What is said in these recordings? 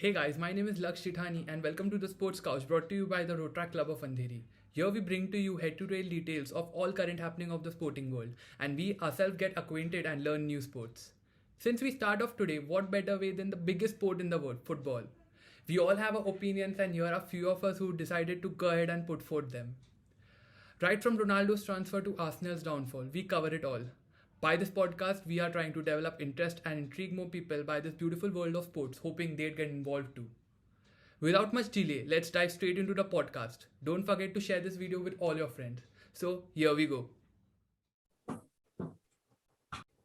Hey guys, my name is Laksh Chithani and welcome to the Sports Couch brought to you by the Rotaract Club of Andheri. Here we bring to you head-to-tail details of all current happening of the sporting world and we ourselves get acquainted and learn new sports. Since we start off today, what better way than the biggest sport in the world, football? We all have our opinions and here are few of us who decided to go ahead and put forth them. Right from Ronaldo's transfer to Arsenal's downfall, we cover it all. By this podcast, we are trying to develop interest and intrigue more people by this beautiful world of sports, hoping they'd get involved too. Without much delay, let's dive straight into the podcast. Don't forget to share this video with all your friends. So, here we go.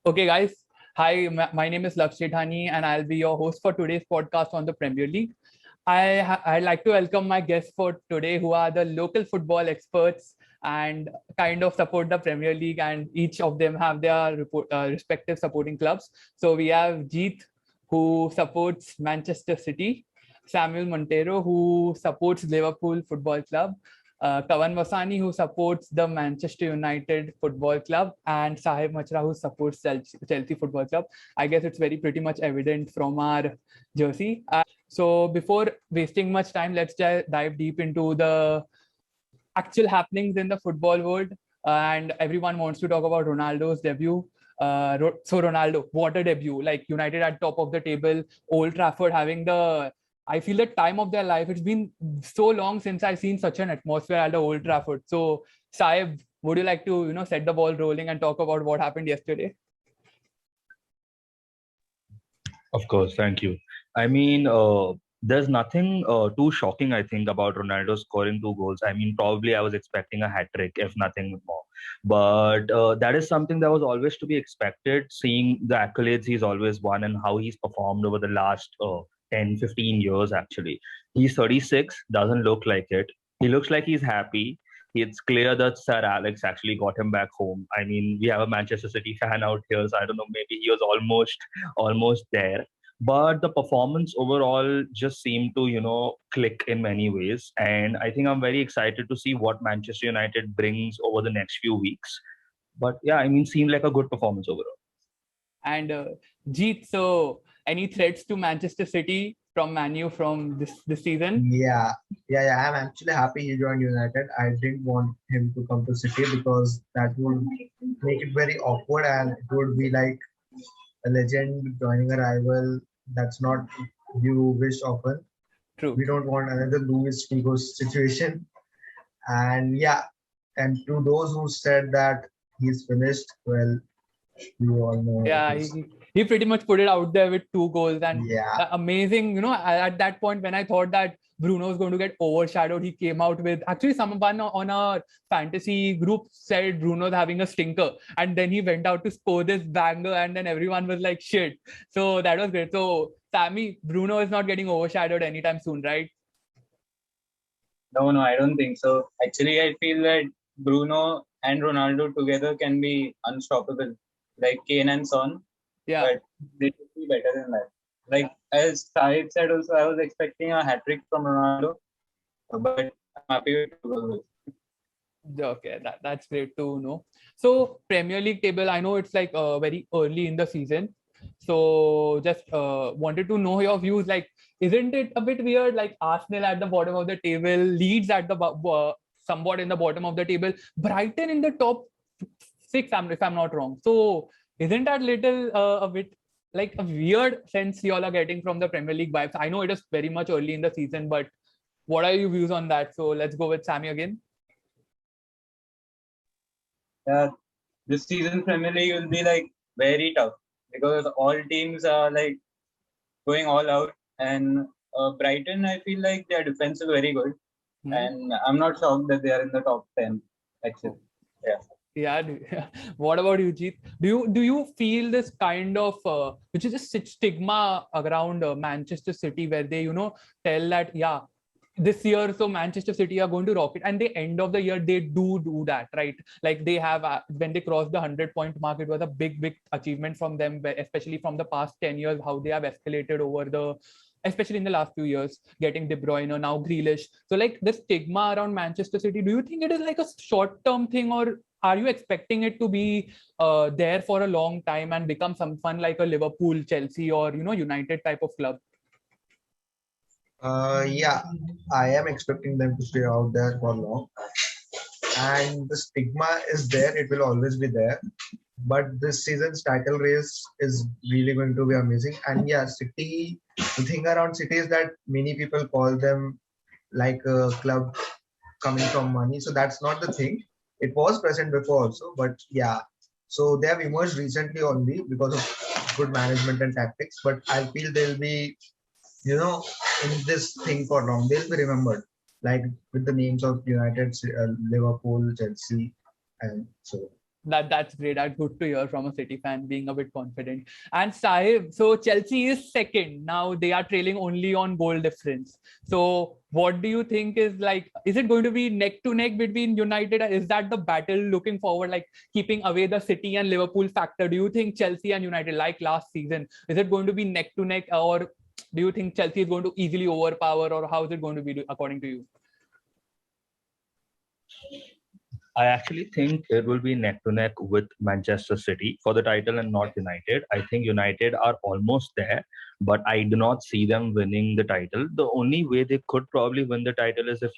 Okay, guys. Hi, my name is Laksh Chethani and I'll be your host for today's podcast on the Premier League. I'd like to welcome my guests for today who are the local football experts and kind of support the Premier League, and each of them have their respective supporting clubs. So we have Jeet, who supports Manchester City, Samuel Montero, who supports Liverpool Football Club, Kavan Vasani, who supports the Manchester United Football Club, and Sahib Machra, who supports Chelsea Football Club. I guess it's pretty much evident from our jersey. So before wasting much time, let's dive deep into the actual happenings in the football world. And everyone wants to talk about Ronaldo's debut. So Ronaldo, what a debut! Like United at top of the table, Old Trafford having I feel the time of their life. It's been so long since I've seen such an atmosphere at the Old Trafford. So Saib, would you like to set the ball rolling and talk about what happened yesterday? Of course, thank you. There's nothing too shocking, I think, about Ronaldo scoring 2 goals. Probably I was expecting a hat trick, if nothing more. But that is something that was always to be expected, seeing the accolades he's always won and how he's performed over the last 10, 15 years, actually. He's 36, doesn't look like it. He looks like he's happy. It's clear that Sir Alex actually got him back home. We have a Manchester City fan out here, so I don't know, maybe he was almost there. But the performance overall just seemed to, click in many ways. And I think I'm very excited to see what Manchester United brings over the next few weeks. But yeah, seemed like a good performance overall. And Jeet, so any threats to Manchester City from Manu from this season? Yeah. I'm actually happy he joined United. I didn't want him to come to City because that would make it very awkward and it would be like a legend joining a rival. That's not you wish often. True. We don't want another Luis Figo situation. And yeah, and to those who said that he's finished, well, you all know. Yeah, he pretty much put it out there with 2 goals and yeah, amazing. At that point when I thought that Bruno was going to get overshadowed, he came out with actually someone on a fantasy group said Bruno's having a stinker, and then he went out to score this banger, and then everyone was like shit. So that was great. So Sammy, Bruno is not getting overshadowed anytime soon, right? No, I don't think so. Actually, I feel that Bruno and Ronaldo together can be unstoppable, like Kane and Son. Yeah. But they should be better than that. Like as Sahib said also, I was expecting a hat-trick from Ronaldo, but I'm happy with 2 goals. Okay, that's great to know. So Premier League table, I know it's like very early in the season. So just wanted to know your views. Like, isn't it a bit weird? Like Arsenal at the bottom of the table, Leeds at the somewhat in the bottom of the table, Brighton in the top 6, if I'm not wrong. So isn't that little a bit like a weird sense you all are getting from the Premier League vibes? I know it is very much early in the season, but what are your views on that? So let's go with Sammy again. Yeah, this season Premier League will be like very tough because all teams are like going all out, and Brighton, I feel like their defense is very good, and I'm not shocked that they are in the top 10. Actually, yeah. Yeah. What about you, Jeet? Do you feel this kind of which is a stigma around Manchester City where they tell that this year so Manchester City are going to rocket, and the end of the year they do that, right? Like they have when they crossed the 100-point mark, it was a big achievement from them, especially from the past 10 years, how they have escalated over especially in the last few years, getting De Bruyne, now Grealish. So like the stigma around Manchester City, do you think it is like a short-term thing, or are you expecting it to be there for a long time and become some fun like a Liverpool, Chelsea, or United type of club? Yeah, I am expecting them to stay out there for long. And the stigma is there, it will always be there. But this season's title race is really going to be amazing. And yeah, City, the thing around City is that many people call them like a club coming from money. So that's not the thing. It was present before also, but yeah. So they have emerged recently only because of good management and tactics. But I feel they'll be, you know, in this thing for long. They'll be remembered, like with the names of United, Liverpool, Chelsea, and so. That's great. That's good to hear from a City fan being a bit confident. And Sahib, so Chelsea is second. Now they are trailing only on goal difference. So what do you think is like, is it going to be neck to neck between United? Is that the battle looking forward, like keeping away the City and Liverpool factor? Do you think Chelsea and United, like last season, is it going to be neck to neck, or do you think Chelsea is going to easily overpower, or how is it going to be according to you? I actually think it will be neck to neck with Manchester City for the title and not United. I think United are almost there, but I do not see them winning the title. The only way they could probably win the title is if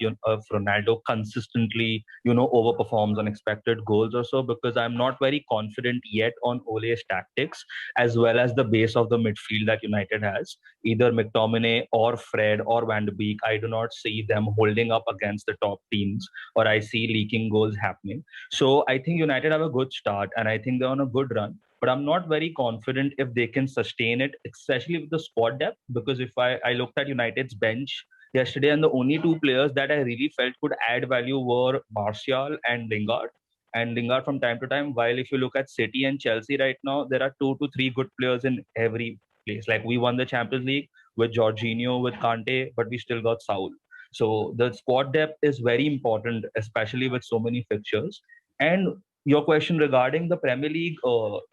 Ronaldo consistently, overperforms on expected goals or so, because I'm not very confident yet on Ole's tactics as well as the base of the midfield that United has. Either McTominay or Fred or Van de Beek, I do not see them holding up against the top teams, or I see leaking goals happening. So I think United have a good start and I think they're on a good run. But I'm not very confident if they can sustain it, especially with the squad depth. Because if I looked at United's bench yesterday, and the only two players that I really felt could add value were Martial and Lingard. And Lingard from time to time. While if you look at City and Chelsea right now, there are 2 to 3 good players in every place. Like we won the Champions League with Jorginho, with Kante, but we still got Saul. So the squad depth is very important, especially with so many fixtures. And your question regarding the Premier League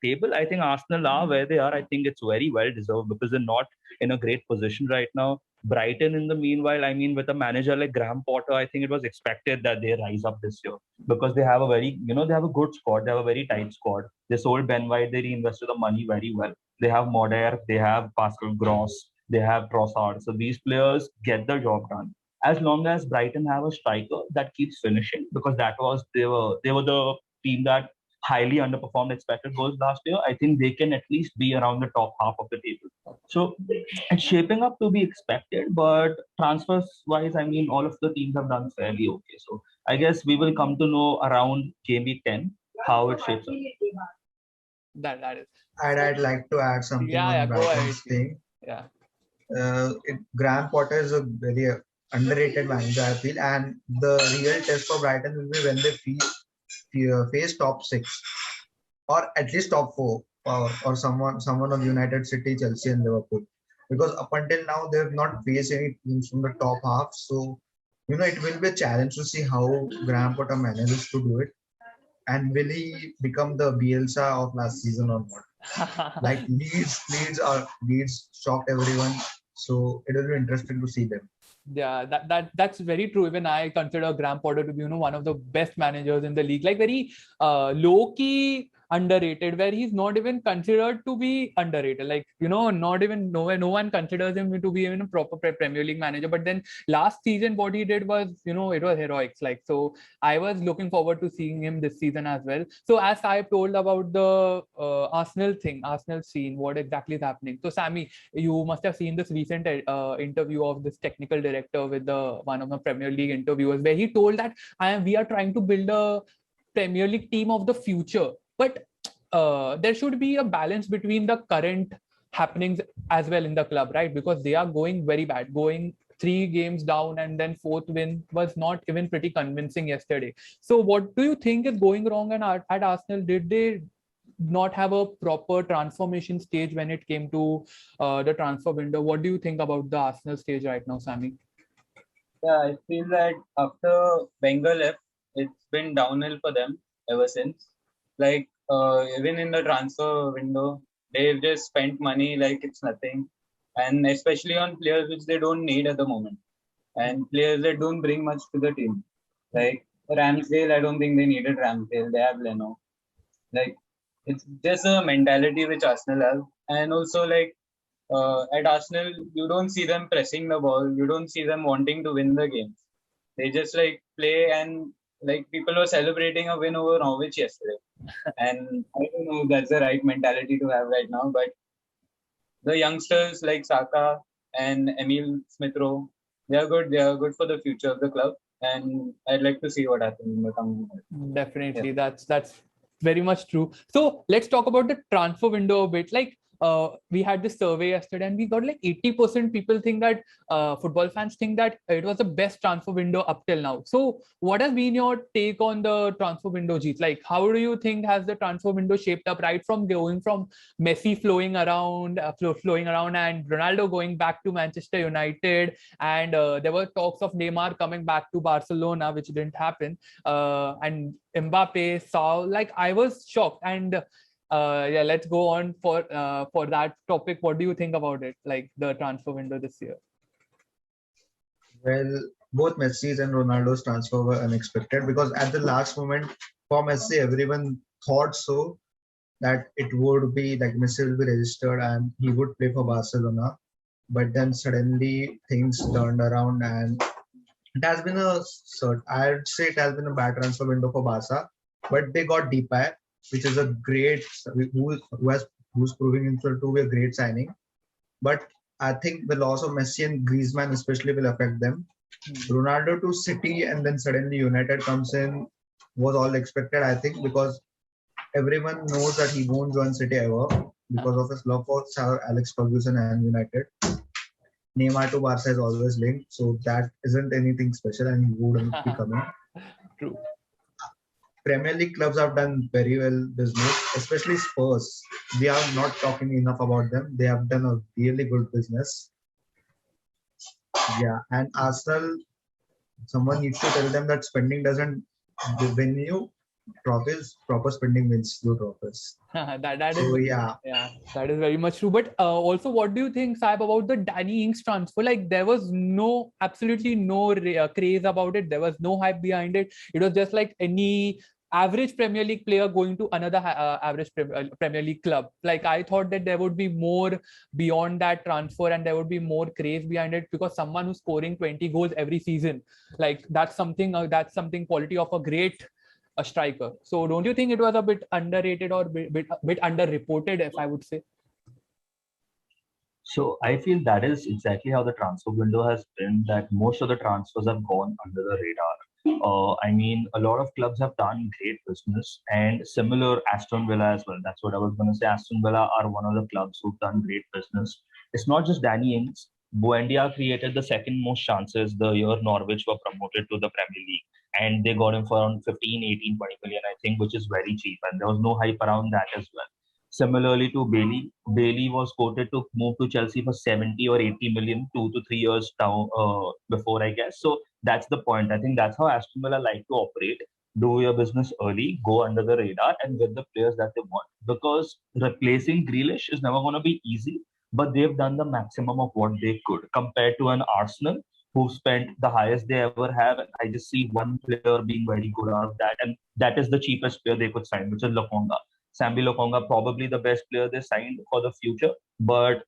table, I think Arsenal are where they are. I think it's very well deserved because they're not in a great position right now. Brighton, in the meanwhile, I mean, with a manager like Graham Potter, I think it was expected that they rise up this year because they have a very, they have a good squad. They have a very tight squad. They sold Ben White. They reinvested the money very well. They have Moder. They have Pascal Gross. They have Trossard. So these players get the job done as long as Brighton have a striker that keeps finishing, because they were the team that highly underperformed expected goals last year. I think they can at least be around the top half of the table. So it's shaping up to be expected, but transfers wise, I mean, all of the teams have done fairly okay. So I guess we will come to know around game week 10 how it shapes up. That is. I'd like to add something Yeah, on go ahead. Brighton's thing. Yeah. Graham Potter is a very underrated manager, I feel, and the real test for Brighton will be when they face top six or at least top four, or someone of United, City, Chelsea, and Liverpool. Because up until now they have not faced any teams from the top half. So it will be a challenge to see how Graham Potter manages to do it, and will he become the Bielsa of last season or not? Like Leeds shocked everyone. So it will be interesting to see them. Yeah, that's very true. Even I consider Graham Potter to be, one of the best managers in the league. Like very low key underrated, where he's not even considered to be underrated. Like, not even no one considers him to be even a proper Premier League manager. But then last season, what he did was, it was heroics. Like, so I was looking forward to seeing him this season as well. So as I told about the Arsenal scene, what exactly is happening. So Sammy, you must have seen this recent interview of this technical director with the one of the Premier League interviewers, where he told that we are trying to build a Premier League team of the future, but there should be a balance between the current happenings as well in the club, right? Because they are going very bad, going 3 games down, and then 4th win was not even pretty convincing yesterday. So what do you think is going wrong at Arsenal? Did they not have a proper transformation stage when it came to the transfer window? What do you think about the Arsenal stage right now, Sammy? Yeah, I feel that after Wenger left, it's been downhill for them ever since. Like, even in the transfer window, they've just spent money like it's nothing. And especially on players which they don't need at the moment. And players that don't bring much to the team. Like Ramsdale, I don't think they needed Ramsdale. They have Leno. Like, it's just a mentality which Arsenal have. And also, like, at Arsenal, you don't see them pressing the ball. You don't see them wanting to win the games. They just like play, and like people were celebrating a win over Norwich yesterday. And I don't know if that's the right mentality to have right now, but the youngsters like Saka and Emil Smith Rowe, they are good. They are good for the future of the club, and I'd like to see what happens in the coming years. Definitely, that's very much true. So let's talk about the transfer window a bit. Like we had this survey yesterday, and we got like 80% people think that football fans think that it was the best transfer window up till now. So what has been your take on the transfer window, Jeet? Like how do you think has the transfer window shaped up, right from going from Messi flowing around, and Ronaldo going back to Manchester United, and there were talks of Neymar coming back to Barcelona, which didn't happen, and Mbappe, Saul, like I was shocked. And yeah, let's go on for that topic. What do you think about it, like the transfer window this year? Well, both Messi's and Ronaldo's transfer were unexpected because at the last moment for Messi, everyone thought so that it would be like Messi will be registered and he would play for Barcelona. But then suddenly things turned around and it has been I'd say it has been a bad transfer window for Barca. But they got Depay, which is a great who's proving himself to be a great signing. But I think the loss of Messi and Griezmann especially will affect them. Ronaldo to City and then suddenly United comes in was all expected, I think, because everyone knows that he won't join City ever because of his love for Sir Alex Ferguson and United. Neymar to Barca is always linked, so that isn't anything special and he wouldn't be coming. True. Premier League clubs have done very well business, especially Spurs. We are not talking enough about them. They have done a really good business. Yeah, and Arsenal, someone needs to tell them that spending doesn't win you trophies. Proper spending wins you trophies. that So is yeah, that is very much true. But also, what do you think, Saib, about the Danny Ings transfer? Like there was absolutely no craze about it. There was no hype behind it. It was just like any average Premier League player going to another average Premier League club. Like I thought that there would be more beyond that transfer and there would be more craze behind it, because someone who's scoring 20 goals every season, like that's something quality of a great striker. So don't you think it was a bit underrated or bit underreported, if I would say? So I feel that is exactly how the transfer window has been, that most of the transfers have gone under the radar. I mean, a lot of clubs have done great business, and similar Aston Villa as well. That's what I was going to say. Aston Villa are one of the clubs who've done great business. It's not just Danny Ings. Buendia created the second most chances the year Norwich were promoted to the Premier League, and they got him for around 15, 18, 20 million, I think, which is very cheap. And there was no hype around that as well. Similarly to Bailey, Bailey was quoted to move to Chelsea for 70 or 80 million 2 to 3 years down before, I guess. So that's the point. I think that's how Aston Villa like to operate. Do your business early, go under the radar, and get the players that they want. Because replacing Grealish is never going to be easy, but they've done the maximum of what they could compared to an Arsenal who've spent the highest they ever have. I just see one player being very good out of that, and that is the cheapest player they could sign, which is Lokonga. Sambi Lokonga, probably the best player they signed for the future, but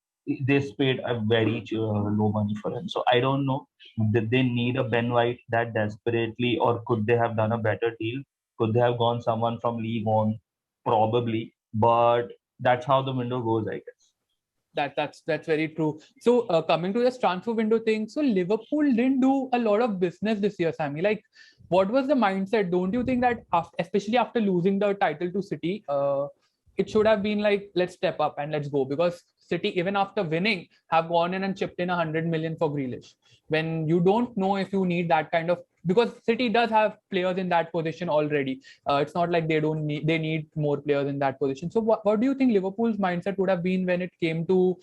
they paid a very low money for him. So I don't know, did they need a Ben White that desperately, or could they have done a better deal? Could they have gone someone from League One? Probably, but that's how the window goes, I guess. That's very true. So coming to this transfer window thing, so Liverpool didn't do a lot of business this year, Sammy. Like, what was the mindset? Don't you think that especially after losing the title to City, it should have been like, let's step up and let's go? Because City, even after winning, have gone in and chipped in 100 million for Grealish. When you don't know if you need that kind of, because City does have players in that position already. It's not like they need more players in that position. So what do you think Liverpool's mindset would have been when it came to,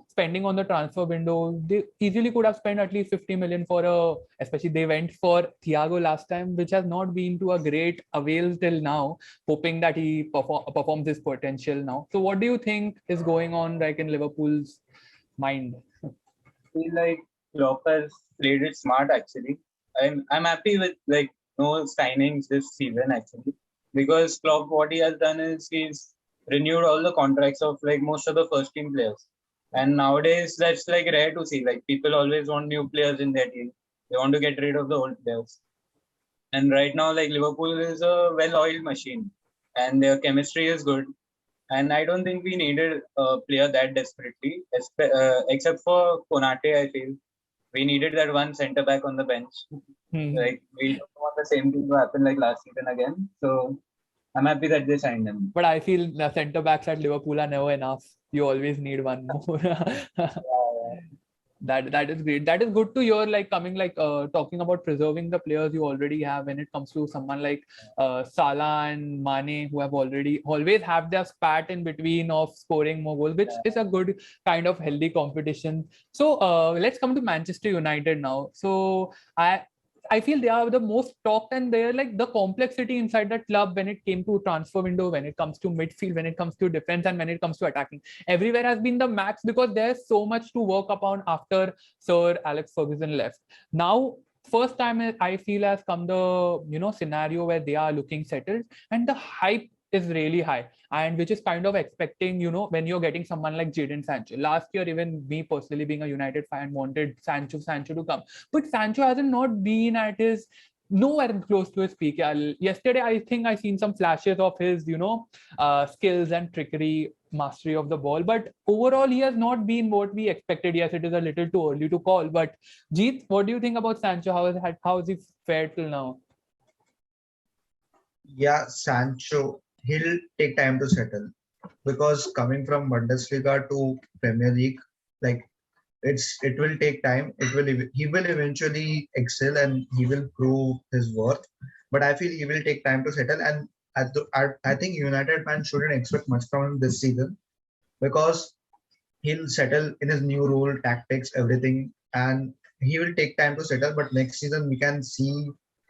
spending on the transfer window? They easily could have spent at least 50 million especially they went for Thiago last time, which has not been to a great avail till now, hoping that he performs his potential now. So what do you think is going on like in Liverpool's mind? I feel like Klopp has played it smart actually. I'm happy with like no signings this season actually, because Klopp, what he has done is he's renewed all the contracts of like most of the first team players, And nowadays, that's like rare to see. Like people always want new players in their team. They want to get rid of the old players. And right now, like Liverpool is a well-oiled machine, and their chemistry is good. And I don't think we needed a player that desperately, except for Konate. I feel we needed that one centre back on the bench. Like we don't want the same thing to happen like last season again. So I'm happy that they signed him. But I feel the centre backs at Liverpool are never enough. You always need one more. That is great. That is good to hear. Like coming talking about preserving the players you already have when it comes to someone like Salah and Mane, who have always have their spat in between of scoring more goals, which is a good kind of healthy competition. So let's come to Manchester United now. So I feel they are the most talked, and they're like the complexity inside the club when it came to transfer window, when it comes to midfield, when it comes to defense, and when it comes to attacking. Everywhere has been the max because there's so much to work upon after Sir Alex Ferguson left. Now, first time I feel has come the scenario where they are looking settled, and the hype is really high, and which is kind of expecting when you're getting someone like Jadon Sancho. Last year, even me personally being a United fan wanted Sancho to come, but Sancho hasn't not been at his nowhere close to his peak. Yesterday, I think I seen some flashes of his skills and trickery, mastery of the ball, but overall he has not been what we expected. Yes, it is a little too early to call, but Jeet, what do you think about Sancho? How has he fared till now? Yeah, Sancho, he'll take time to settle because coming from Bundesliga to Premier League, like it will take time. He will eventually excel and he will prove his worth. But I feel he will take time to settle, and I think United fans shouldn't expect much from him this season because he'll settle in his new role, tactics, everything, and he will take time to settle. But next season we can see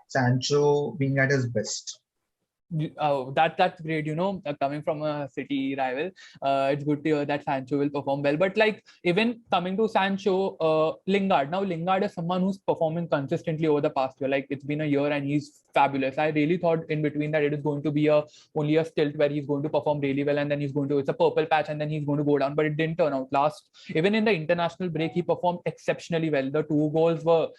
Sancho being at his best. That's great. Coming from a City rival, it's good to hear that Sancho will perform well. But like even coming to Sancho, Lingard. Now Lingard is someone who's performing consistently over the past year. Like it's been a year and he's fabulous. I really thought in between that it is going to be only a stilt where he's going to perform really well and then it's a purple patch and then he's going to go down. But it didn't turn out. Even in the international break, he performed exceptionally well. The 2 goals were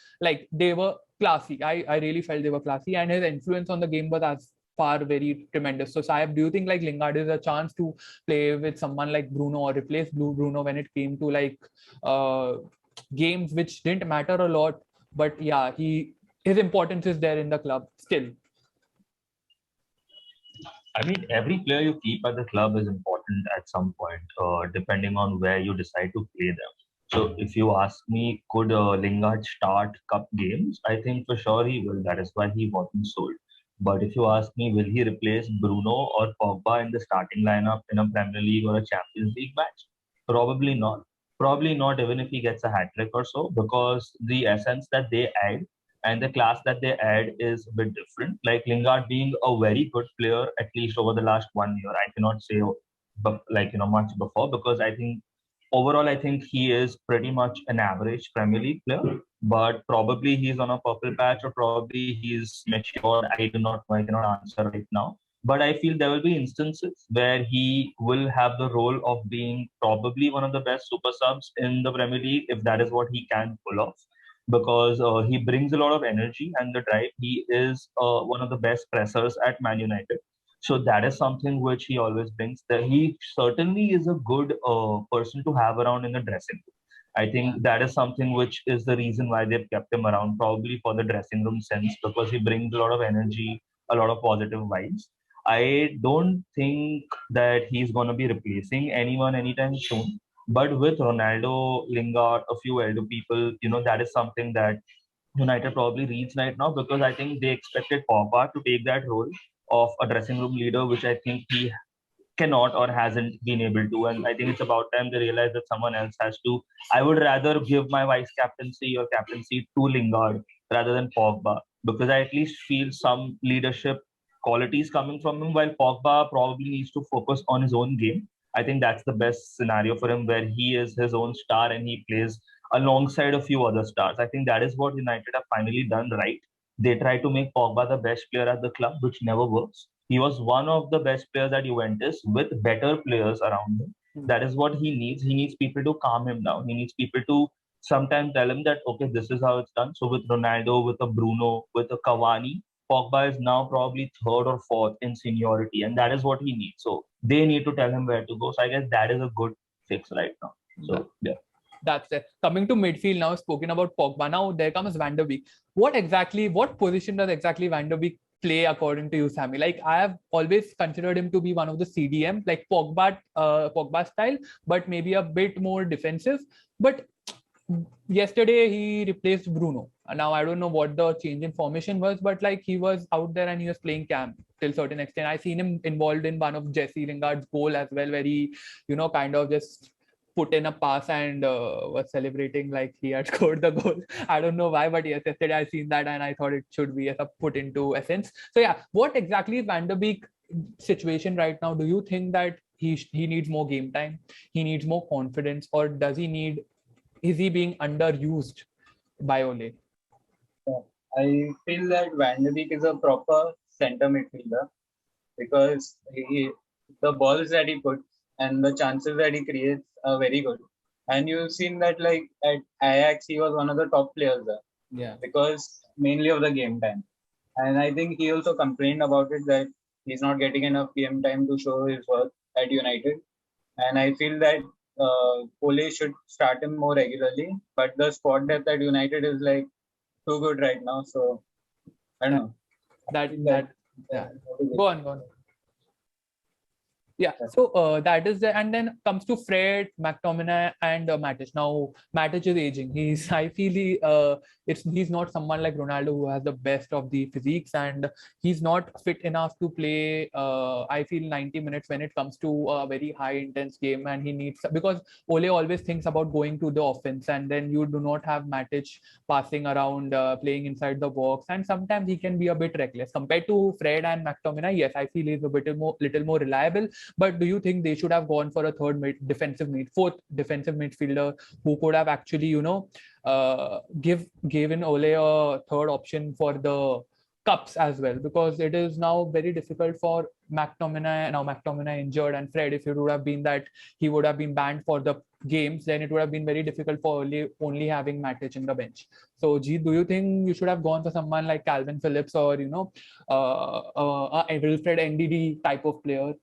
they were classy. I really felt they were classy, and his influence on the game was as far very tremendous. So Saib, do you think like Lingard is a chance to play with someone like Bruno or replace Bruno when it came to games which didn't matter a lot, but yeah, his importance is there in the club still? I mean, every player you keep at the club is important at some point, depending on where you decide to play them. So if you ask me, could Lingard start cup games? I think for sure he will. That is why he wasn't sold. But if you ask me, will he replace Bruno or Pogba in the starting lineup in a Premier League or a Champions League match? Probably not. Probably not, even if he gets a hat trick or so, because the essence that they add and the class that they add is a bit different. Like Lingard being a very good player, at least over the last 1 year. I cannot say much before, because I think overall, I think he is pretty much an average Premier League player, but probably he's on a purple patch or probably he's matured. I do not know. I cannot answer right now. But I feel there will be instances where he will have the role of being probably one of the best super subs in the Premier League, if that is what he can pull off, because he brings a lot of energy and the drive. He is one of the best pressers at Man United. So that is something which he always brings. That he certainly is a good person to have around in the dressing room. I think that is something which is the reason why they've kept him around, probably for the dressing room sense, because he brings a lot of energy, a lot of positive vibes. I don't think that he's going to be replacing anyone anytime soon. But with Ronaldo, Lingard, a few elder people, that is something that United probably reads right now, because I think they expected Pogba to take that role of a dressing room leader, which I think he cannot or hasn't been able to. And I think it's about time they realize that someone else has to. I would rather give my vice captaincy or captaincy to Lingard rather than Pogba, because I at least feel some leadership qualities coming from him, while Pogba probably needs to focus on his own game. I think that's the best scenario for him, where he is his own star and he plays alongside a few other stars. I think that is what United have finally done right. They try to make Pogba the best player at the club, which never works. He was one of the best players at Juventus with better players around him. That is what he needs. He needs people to calm him down. He needs people to sometimes tell him that, okay, this is how it's done. So with Ronaldo, with a Bruno, with a Cavani, Pogba is now probably third or fourth in seniority, and that is what he needs. So they need to tell him where to go. So I guess that is a good fix right now. So yeah. That's it. Coming to midfield now, spoken about Pogba. Now there comes Van der Beek. What position does exactly Van der Beek play according to you, Sammy? Like, I have always considered him to be one of the CDM, like Pogba style, but maybe a bit more defensive. But yesterday he replaced Bruno. Now I don't know what the change in formation was, but like he was out there and he was playing camp till certain extent. I seen him involved in one of Jesse Lingard's goal as well, where he, kind of just put in a pass and was celebrating like he had scored the goal. I don't know why, but yes, yesterday I seen that and I thought it should be put into essence. So yeah, what exactly is Van der Beek situation right now? Do you think that he needs more game time, he needs more confidence, or is he being underused by Ole? I feel that Van der Beek is a proper center midfielder because the balls that he puts and the chances that he creates are very good. And you've seen that like at Ajax, he was one of the top players there. Yeah. Because mainly of the game time. And I think he also complained about it that he's not getting enough game time to show his worth at United. And I feel that Ole should start him more regularly. But the squad depth at United is like too good right now. So I don't know. Yeah. Go on. Yeah, so that is and then comes to Fred, McTominay, and Matic. Now Matic is aging. I feel he's not someone like Ronaldo who has the best of the physiques, and he's not fit enough to play. I feel 90 minutes when it comes to a very high intense game, and he needs, because Ole always thinks about going to the offense, and then you do not have Matic passing around, playing inside the box, and sometimes he can be a bit reckless compared to Fred and McTominay. Yes, I feel he's a little more reliable. But do you think they should have gone for a fourth defensive midfielder who could have actually, given Ole a third option for the cups as well? Because it is now very difficult for McTominay. Now McTominay injured, and Fred, if it would have been that he would have been banned for the games, then it would have been very difficult for only having Matic in the bench. So, do you think you should have gone for someone like Calvin Phillips or Wilfred NDD type of player?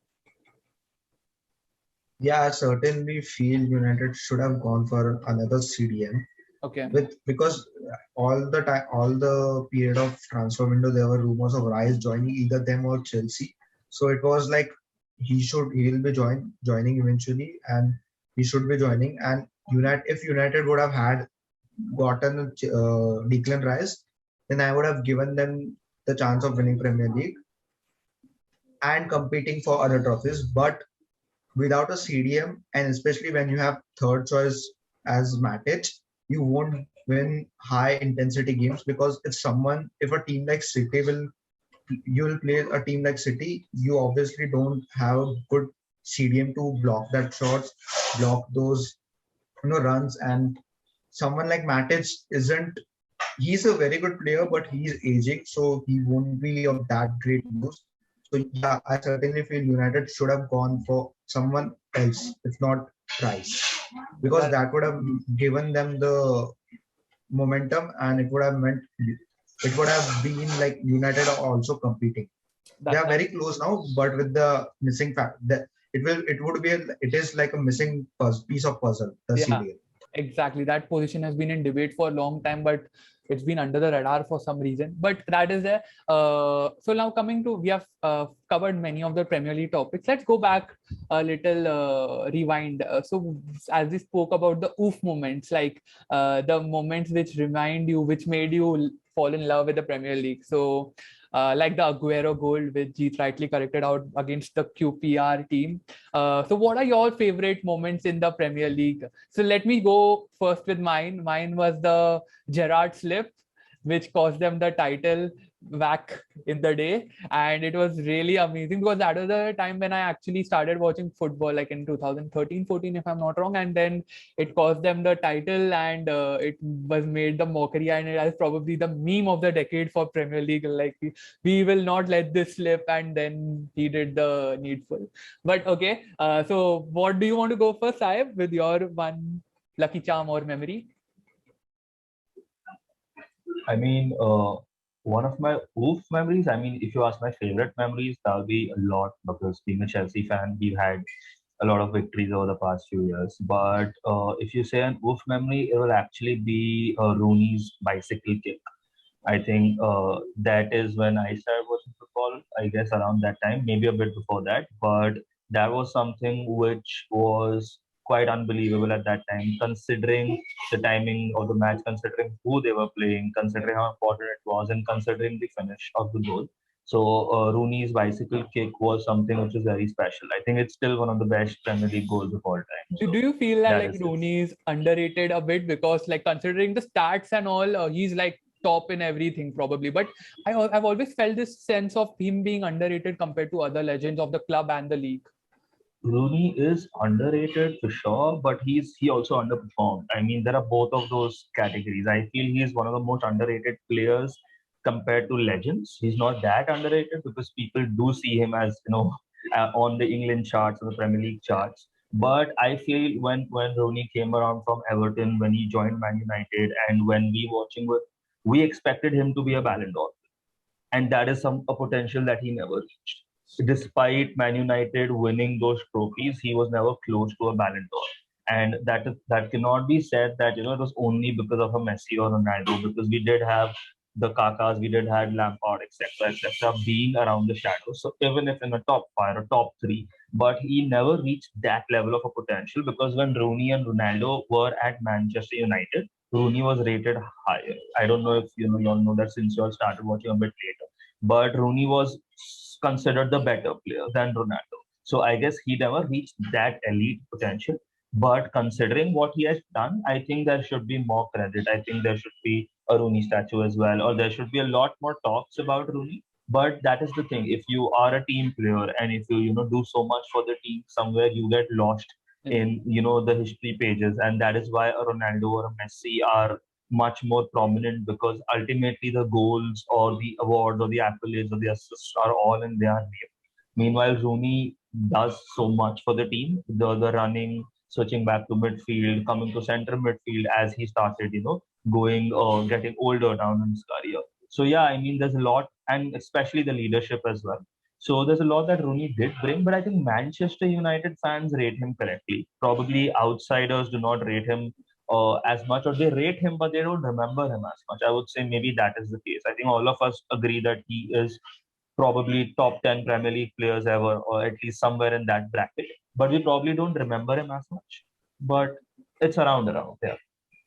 Yeah, I certainly feel United should have gone for another CDM. Okay. Because all the period of transfer window, there were rumors of Rice joining either them or Chelsea. So it was like he will be joining eventually, and he should be joining. And if United would have gotten Declan Rice, then I would have given them the chance of winning Premier League and competing for other trophies. But without a CDM, and especially when you have third choice as Matic, you won't win high intensity games, because if a team like City you will play a team like City, you obviously don't have a good CDM to block that shots, block those runs. And someone like Matic he's a very good player, but he's aging, so he won't be of that great use. So yeah, I certainly feel United should have gone for someone else, if not Rice, because that would have given them the momentum, and it would have been like United are also competing. They are very close now, but with the missing fact that it is like a missing piece of puzzle. The CDM. Exactly. That position has been in debate for a long time, but it's been under the radar for some reason. But that is there. So now we have covered many of the Premier League topics. Let's go back a little, rewind. So as we spoke about the oof moments, like the moments which made you fall in love with the Premier League. So like the Aguero goal, which Jeet rightly corrected out against the QPR team. So what are your favorite moments in the Premier League? So let me go first with mine. Mine was the Gerrard slip, which cost them the title. back in the day, and it was really amazing because that was the time when I actually started watching football, like in 2013-14, if I'm not wrong. And then it cost them the title, and it was made the mockery, and it is probably the meme of the decade for Premier League. Like we will not let this slip, and then he did the needful. But okay, so what do you want to go first, Saib, with your one lucky charm or memory? I mean, one of my oof memories. I mean, if you ask my favorite memories, that'll be a lot because being a Chelsea fan, we've had a lot of victories over the past few years. But if you say an oof memory, it will actually be Rooney's bicycle kick. I think that is when I started watching football, I guess around that time, maybe a bit before that. But that was something which was quite unbelievable at that time, considering the timing of the match, considering who they were playing, considering how important it was, and considering the finish of the goal. So Rooney's bicycle kick was something which is very special. I think it's still one of the best Premier League goals of all time. Do So you feel that that like is it. Rooney is underrated a bit because like considering the stats and all, he's like top in everything probably. But I've always felt this sense of him being underrated compared to other legends of the club and the league. Rooney is underrated for sure, but he also underperformed. I mean, there are both of those categories. I feel he's one of the most underrated players compared to legends. He's not that underrated because people do see him as on the England charts or the Premier League charts. But I feel when Rooney came around from Everton, when he joined Man United, and when we expected him to be a Ballon d'Or, and that is a potential that he never reached. Despite Man United winning those trophies, he was never close to a Ballon d'Or. And that cannot be said that it was only because of a Messi or Ronaldo, because we did have the Kakas, we did have Lampard, etc., being around the shadows. So even if in the top five or top three, but he never reached that level of a potential because when Rooney and Ronaldo were at Manchester United, Rooney was rated higher. I don't know if you all know that since you all started watching a bit later, but Rooney was considered the better player than Ronaldo. So I guess he never reached that elite potential. But considering what he has done, I think there should be more credit. I think there should be a Rooney statue as well, or there should be a lot more talks about Rooney. But that is the thing. If you are a team player and if you do so much for the team, somewhere you get lost in the history pages, and that is why a Ronaldo or a Messi are much more prominent because ultimately the goals or the awards or the accolades or the assists are all in their name. Meanwhile, Rooney does so much for the team, the running, switching back to midfield, coming to center midfield as he started, going getting older down in his career. So yeah, I mean, there's a lot, and especially the leadership as well. So there's a lot that Rooney did bring, but I think Manchester United fans rate him correctly. Probably outsiders do not rate him as much, or they rate him, but they don't remember him as much. I would say maybe that is the case. I think all of us agree that he is probably top 10 Premier League players ever, or at least somewhere in that bracket. But we probably don't remember him as much. But it's around, yeah.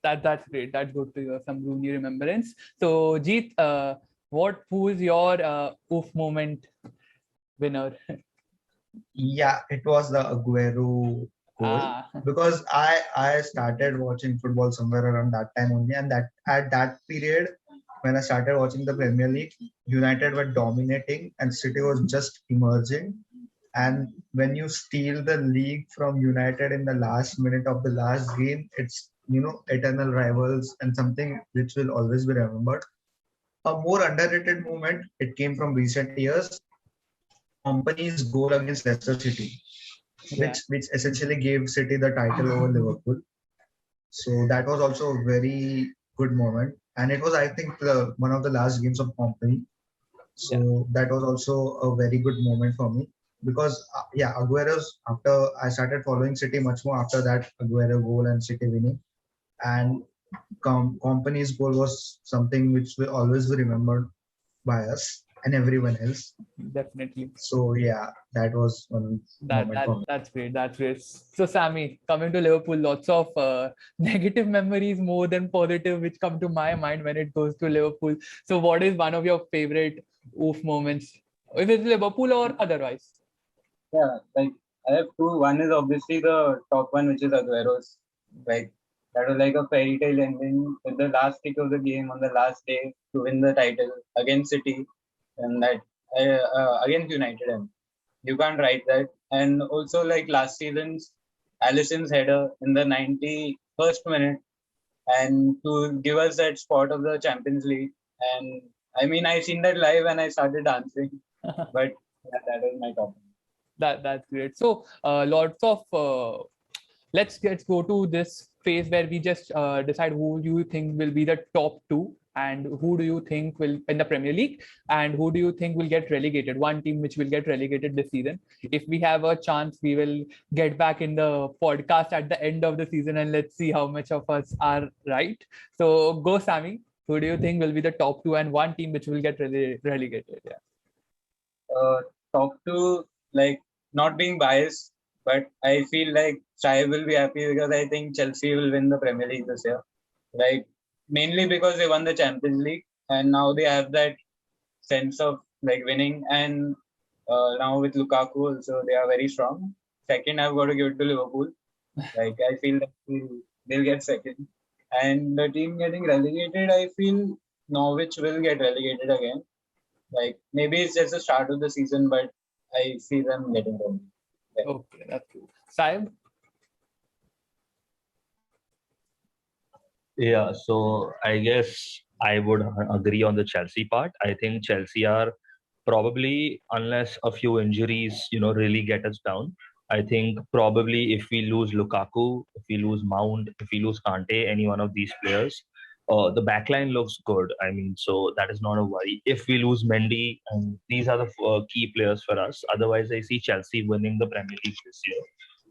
That's great. That's good to hear some Rooney remembrance. So Jeet, who's your oof moment winner? Yeah, it was the Aguero goal because I started watching football somewhere around that time only, and that at that period when I started watching the Premier League, United were dominating and City was just emerging. And when you steal the league from United in the last minute of the last game, it's eternal rivals and something which will always be remembered. A more underrated moment, it came from recent years. Company's goal against Leicester City, which essentially gave City the title over Liverpool. So that was also a very good moment, and it was, I think, one of the last games of Company. So that was also a very good moment for me because Aguero's, after I started following City much more after that Aguero goal and City winning, and Company's goal was something which will always be remembered by us and everyone else. Definitely. So yeah, that was one moment for me. That's great. That's great. So Sammy, coming to Liverpool, lots of negative memories more than positive, which come to my mind when it goes to Liverpool. So what is one of your favorite oof moments? If it's Liverpool or otherwise? Yeah, like I have two. One is obviously the top one, which is Aguero's. Like That was like a fairy tale ending with the last kick of the game on the last day to win the title against City and that against United. And you can't write that. And also like last season's Alisson's header in the 91st minute and to give us that spot of the Champions League. And I mean, I seen that live and I started dancing. But yeah, that was my top. That's great. So lots of let's go to this phase where we just decide who do you think will be the top two and who do you think will in the Premier League and who do you think will get relegated. One team which will get relegated this season. If we have a chance, we will get back in the podcast at the end of the season and let's see how much of us are right. So go, Sammy. Who do you think will be the top two and one team which will get relegated? Yeah. Top two, like not being biased, but I feel like Sai will be happy because I think Chelsea will win the Premier League this year. Like mainly because they won the Champions League and now they have that sense of like winning. And now with Lukaku also they are very strong. Second, I've got to give it to Liverpool. Like I feel that they'll get second. And the team getting relegated, I feel Norwich will get relegated again. Like maybe it's just the start of the season, but I see them getting relegated. Yeah. Okay, that's cool. Saib? Yeah, so I guess I would agree on the Chelsea part. I think Chelsea are probably, unless a few injuries, really get us down. I think probably if we lose Lukaku, if we lose Mount, if we lose Kante, any one of these players, the backline looks good. I mean, so that is not a worry. If we lose Mendy, these are the key players for us. Otherwise, I see Chelsea winning the Premier League this year.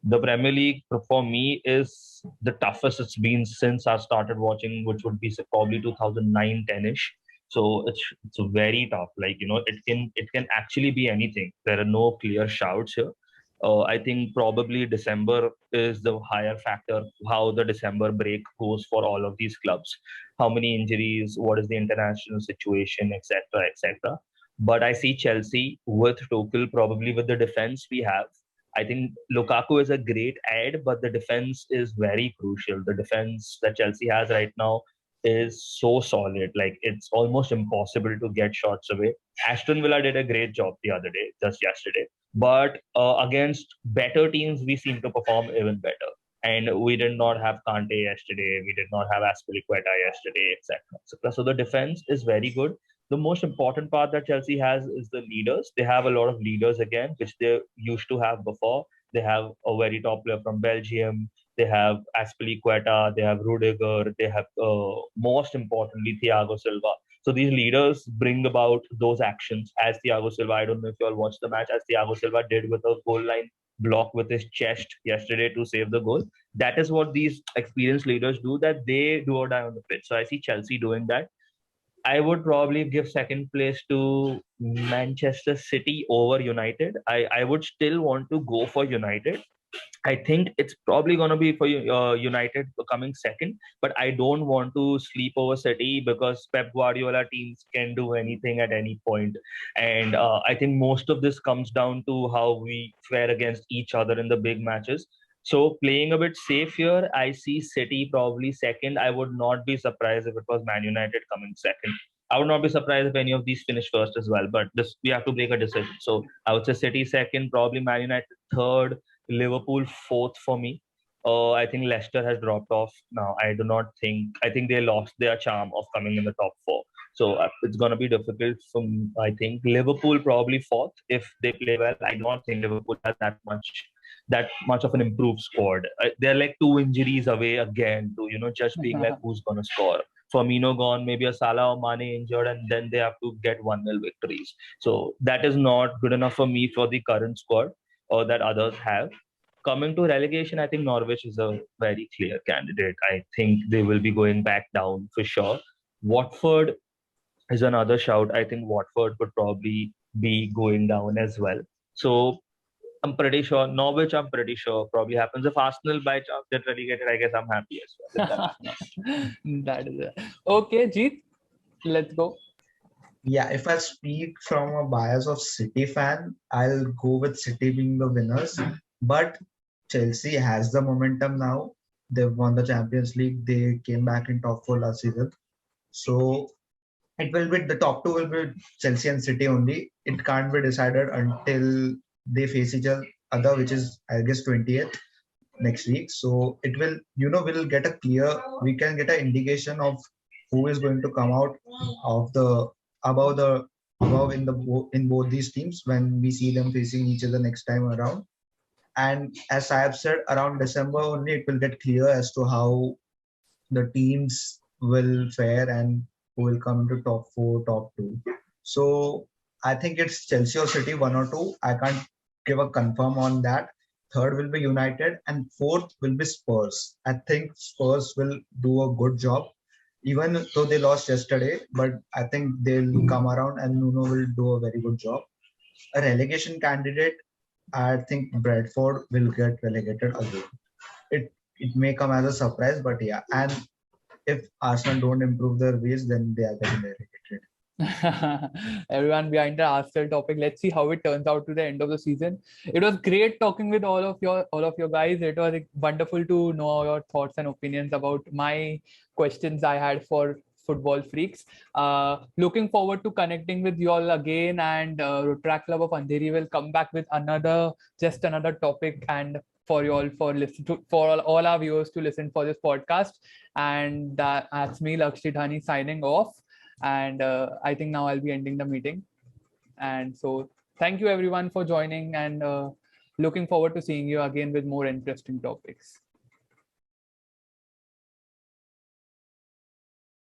The Premier League for me is the toughest it's been since I started watching, which would be probably 2009-10ish. So it's very tough. Like it can actually be anything. There are no clear shouts here. I think probably December is the higher factor. How the December break goes for all of these clubs, how many injuries, what is the international situation, etc., etc. But I see Chelsea with Tuchel probably with the defense we have. I think Lukaku is a great add, but the defense is very crucial. The defense that Chelsea has right now is so solid. Like it's almost impossible to get shots away. Aston Villa did a great job the other day, just yesterday. But against better teams, we seem to perform even better. And we did not have Kante yesterday. We did not have Aspilicueta yesterday, etc. So the defense is very good. The most important part that Chelsea has is the leaders. They have a lot of leaders again, which they used to have before. They have a very top player from Belgium. They have Aspilicueta. They have Rudiger. They have, most importantly, Thiago Silva. So these leaders bring about those actions as Thiago Silva. I don't know if you all watched the match, as Thiago Silva did with a goal line block with his chest yesterday to save the goal. That is what these experienced leaders do, that they do or die on the pitch. So I see Chelsea doing that. I would probably give second place to Manchester City over United. I would still want to go for United. I think it's probably going to be for United coming second, but I don't want to sleep over City because Pep Guardiola teams can do anything at any point. And I think most of this comes down to how we fare against each other in the big matches. So playing a bit safe here, I see City probably second. I would not be surprised if it was Man United coming second. I would not be surprised if any of these finish first as well, but this we have to make a decision. So I would say City second, probably Man United third, Liverpool fourth for me. I think Leicester has dropped off now. I think they lost their charm of coming in the top four. So it's going to be difficult I think Liverpool probably fourth if they play well. I don't think Liverpool has that much of an improved squad. They're like two injuries away again to, just being like who's going to score. Firmino gone, maybe a Salah or Mane injured, and then they have to get 1-0 victories. So that is not good enough for me for the current squad or that others have. Coming to relegation, I think Norwich is a very clear candidate. I think they will be going back down for sure. Watford is another shout. I think Watford would probably be going down as well. So I'm pretty sure Norwich, I'm pretty sure probably happens. If Arsenal by chance get relegated, I guess I'm happy as well. That is it. Okay, Jeet, let's go. Yeah, if I speak from a bias of City fan, I'll go with City being the winners. But Chelsea has the momentum now. They've won the Champions League. They came back in top four last season. So it will be the top two will be Chelsea and City only. It can't be decided until they face each other, which is I guess 20th next week. So it will, we'll get a clear, we can get an indication of who is going to come out of the above the above in the in both these teams when we see them facing each other next time around. And as I have said, around December only it will get clear as to how the teams will fare and who will come into top four, top two. So I think it's Chelsea or City, one or two. I can't give a confirm on that. Third will be United, and fourth will be Spurs. I think Spurs will do a good job, even though they lost yesterday. But I think they'll come around, and Nuno will do a very good job. A relegation candidate, I think Bradford will get relegated again. It may come as a surprise, but yeah. And if Arsenal don't improve their ways, then they are getting relegated. Everyone behind the Arsenal topic. Let's see how it turns out to the end of the season. It was great talking with all of your guys. It was wonderful to know your thoughts and opinions about my questions I had for football freaks. Looking forward to connecting with you all again, and Rotaract Club of Andheri will come back with another topic, and for you all for all our viewers to listen for this podcast. And that's me, Lakshit Dhani, signing off. And I think now I'll be ending the meeting. And so thank you everyone for joining, and looking forward to seeing you again with more interesting topics.